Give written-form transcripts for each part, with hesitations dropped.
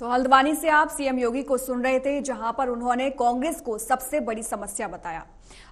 तो हल्द्वानी से आप सीएम योगी को सुन रहे थे, जहां पर उन्होंने कांग्रेस को सबसे बड़ी समस्या बताया।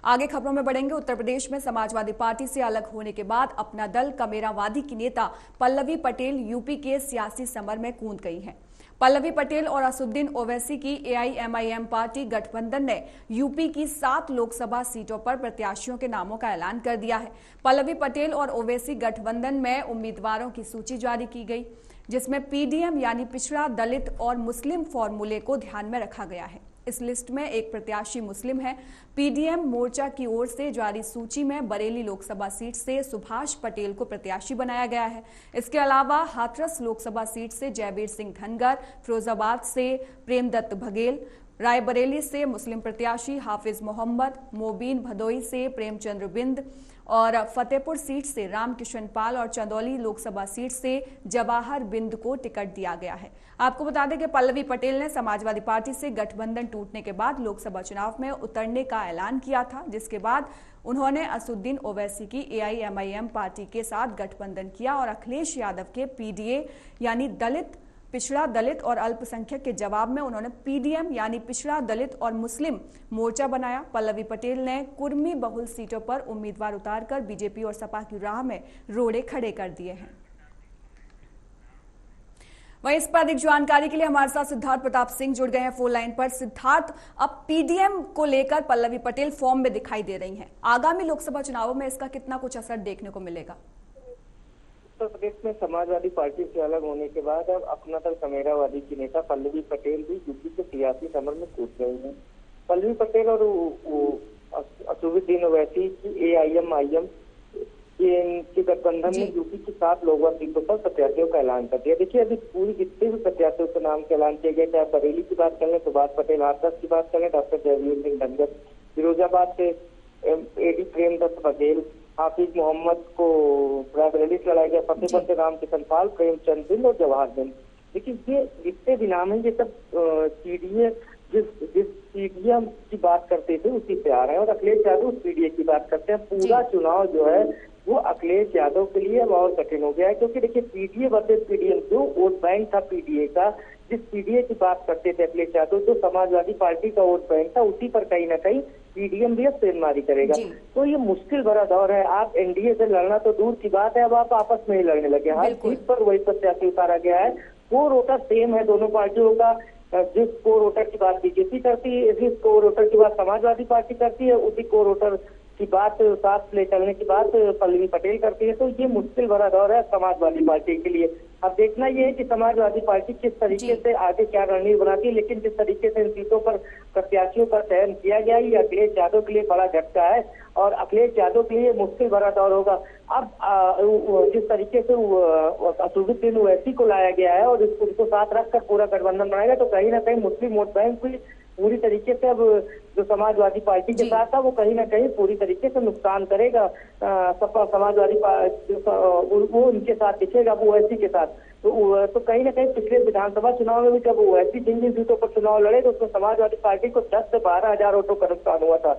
आगे खबरों में बढ़ेंगे। उत्तर प्रदेश में समाजवादी पार्टी से अलग होने के बाद अपना दल कमेरावादी की नेता पल्लवी पटेल यूपी के सियासी समर में कूद गई हैं। पल्लवी पटेल और असदुद्दीन ओवैसी की एआईएमआईएम पार्टी गठबंधन ने यूपी की 7 लोकसभा सीटों पर प्रत्याशियों के नामों का ऐलान कर दिया है। पल्लवी पटेल और ओवैसी गठबंधन में उम्मीदवारों की सूची जारी की गई, जिसमें पीडीएम यानी पिछड़ा, दलित और मुस्लिम फॉर्मूले को ध्यान में रखा गया है। इस लिस्ट में एक प्रत्याशी मुस्लिम है। पीडीएम मोर्चा की ओर से जारी सूची में बरेली लोकसभा सीट से सुभाष पटेल को प्रत्याशी बनाया गया है। इसके अलावा हाथरस लोकसभा सीट से जयवीर सिंह धनगर, फिरोजाबाद से प्रेमदत्त बघेल, रायबरेली से मुस्लिम प्रत्याशी हाफिज मोहम्मद, मोबीन भदोई से प्रेमचंद्र बिंद और फतेहपुर सीट से रामकिशन पाल और चंदौली लोकसभा सीट से जवाहर बिंद को टिकट दिया गया है। आपको बता दें कि पल्लवी पटेल ने समाजवादी पार्टी से गठबंधन टूटने के बाद लोकसभा चुनाव में उतरने का ऐलान किया था, जिसके बाद उन्होंने असदुद्दीन ओवैसी की एआईएमआईएम पार्टी के साथ गठबंधन किया और अखिलेश यादव के पीडीए यानी दलित, पिछड़ा, दलित और अल्पसंख्यक के जवाब में उन्होंने पीडीएम यानी पिछड़ा, दलित और मुस्लिम मोर्चा बनाया। पल्लवी पटेल ने कुर्मी बहुल सीटों पर उम्मीदवार उतारकर बीजेपी और सपा की राह में रोड़े खड़े कर दिए हैं। वहीं इस पर अधिक जानकारी के लिए हमारे साथ सिद्धार्थ प्रताप सिंह जुड़ गए हैं फोन लाइन पर। सिद्धार्थ, अब पीडीएम को लेकर पल्लवी पटेल फॉर्म में दिखाई दे रही हैं। आगामी लोकसभा चुनावों में इसका कितना कुछ असर देखने को मिलेगा? उत्तर प्रदेश में समाजवादी पार्टी से अलग होने के बाद अब अपना दल कमेरावादी की नेता पल्लवी पटेल भी यूपी के सियासी समर में कूद गई हैं। पल्लवी पटेल और असदुद्दीन ओवैसी की एआईएमआईएम के गठबंधन ने यूपी की 7 लोकसभा सीटों पर प्रत्याशियों का ऐलान कर दिया। देखिए, अभी पूरी जितने भी प्रत्याशियों के नाम के ऐलान किए गए, चाहे बरेली की बात करें, सुभाष पटेल, हाथरस की बात करें, डॉक्टर जयवीर सिंह धनगर, फिरोजाबाद से एडी प्रेमदत्त बघेल, हाफिज मोहम्मद को रायबरेली से लड़ाया गया, फतेहपुर से रामकिशन पाल, प्रेमचंद बिंद और जवाहर बिंद। देखिए, ये जितने भी नाम है ये सब पीडीए जिस पीडीएम की बात करते थे उसी से आ रहे हैं और अखिलेश यादव उस पीडीए की बात करते हैं। पूरा चुनाव जो है वो अखिलेश यादव के लिए अब और कठिन हो गया है, क्योंकि देखिए, पीडीए वर्सेस पीडीएम जो वोट बैंक था पीडीए का, जिस पीडीए की बात करते थे अखिलेश यादव, जो समाजवादी पार्टी का वोट बैंक था, उसी पर कहीं ना कहीं पीडीएम भी अब सेंधमारी करेगा। तो ये मुश्किल भरा दौर है। आप एनडीए से लड़ना तो दूर की बात है, अब आप आपस में ही लड़ने लगे। हर सीट पर वही प्रत्याशी उतारा गया है। कोर वोटर सेम है दोनों पार्टियों का। जिस कोर वोटर की बात बीजेपी करती है, जिस कोर वोटर की बात समाजवादी पार्टी करती है, उसी कोर वोटर की बात साथ ले चलने की बात पल्लवी पटेल करती है। तो ये मुश्किल भरा दौर है समाजवादी पार्टी के लिए। अब देखना ये है कि समाजवादी पार्टी किस तरीके से आगे क्या रणनीति बनाती है, लेकिन जिस तरीके से इन सीटों पर प्रत्याशियों का चयन किया गया, ये अखिलेश यादव के लिए बड़ा झटका है और अखिलेश यादव के लिए मुश्किल भरा दौर होगा। अब जिस तरीके से असदुद्दीन ओवैसी को लाया गया है और उसको साथ रखकर पूरा गठबंधन बनाएगा, तो कहीं ना कहीं मुस्लिम वोट बैंक भी पूरी तरीके से अब जो समाजवादी पार्टी के साथ था वो कहीं ना कहीं पूरी तरीके से नुकसान करेगा। सपा समाजवादी वो उनके साथ दिखेगा, वो ओवैसी के साथ। तो कहीं ना कहीं पिछले विधानसभा चुनाव में भी जब ओवैसी जिन सीटों पर चुनाव लड़े तो उसमें समाजवादी पार्टी को 10 से 12 हजार वोटों का नुकसान हुआ था।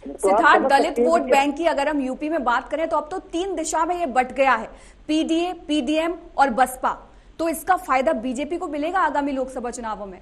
सिद्धार्थ, दलित वोट बैंक की अगर हम यूपी में बात करें तो अब तो 3 दिशा में ये बट गया है, पीडीए, पीडीएम और बसपा। तो इसका फायदा बीजेपी को मिलेगा आगामी लोकसभा चुनावों में?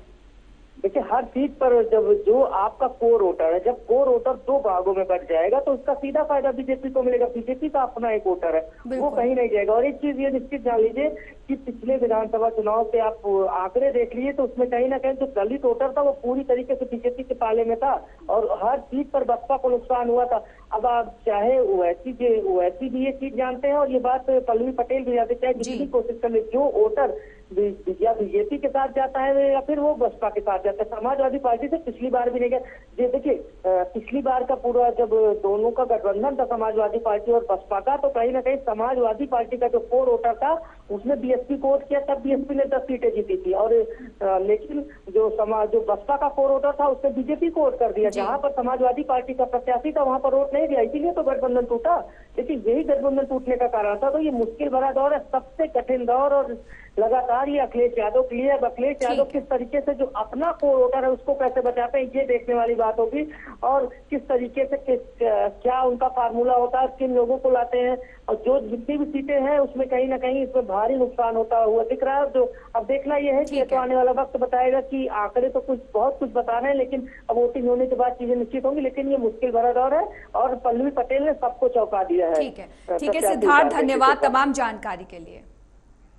देखिए, हर सीट पर जब जो आपका कोर वोटर है, जब कोर वोटर 2 भागों में बट जाएगा तो उसका सीधा फायदा बीजेपी को मिलेगा। बीजेपी का अपना एक वोटर है, वो कहीं नहीं जाएगा। और एक चीज ये निश्चित जान लीजिए कि पिछले विधानसभा चुनाव से आप आंकड़े देख लीजिए तो उसमें कहीं ना कहीं जो दलित वोटर था वो पूरी तरीके से बीजेपी के पाले में था और हर सीट पर बसपा को नुकसान हुआ था। अब आप चाहे ओवैसी भी ये चीज जानते हैं और ये बात पल्लवी पटेल भी जानते, चाहे जितनी कोशिश कर ले, जो वोटर या बीजेपी के साथ जाता है या फिर वो बसपा के साथ जाता है, समाजवादी पार्टी से पिछली बार भी नहीं गया। देखिए, पिछली बार का पूरा जब दोनों का गठबंधन था समाजवादी पार्टी और बसपा का, तो कहीं ना कहीं समाजवादी पार्टी का जो कोर वोटर था उसने बीएसपी को वोट किया, तब बीएसपी ने 10 सीटें जीती थी। और लेकिन जो बसपा का कोर वोटर था उसने बीजेपी को वोट कर दिया। जहां पर समाजवादी पार्टी का प्रत्याशी था वहां पर वोट नहीं दिया, इसीलिए तो गठबंधन टूटा। लेकिन यही गठबंधन टूटने का कारण था। तो ये मुश्किल भरा दौर है, सबसे कठिन दौर और लगातार ये अखिलेश यादव के लिए, अब अखिलेश यादव किस तरीके से जो अपना कोर वोटर है उसको कैसे बचाते हैं, ये देखने वाली बात होगी। और किस तरीके से क्या उनका फार्मूला होता है, किन लोगों को लाते हैं, और जो जितनी भी सीटें हैं उसमें कहीं ना कहीं इसमें भारी नुकसान होता हुआ दिख रहा है। जो अब देखना यह है कि तो आने वाला वक्त बताएगा कि आंकड़े तो कुछ बहुत कुछ बता रहे हैं, लेकिन अब वोटिंग होने के बाद चीजें निश्चित होंगी। लेकिन ये मुश्किल भरा दौर है और पल्लवी पटेल ने सबको चौंका दिया है। ठीक है सिद्धार्थ, धन्यवाद तमाम जानकारी के लिए।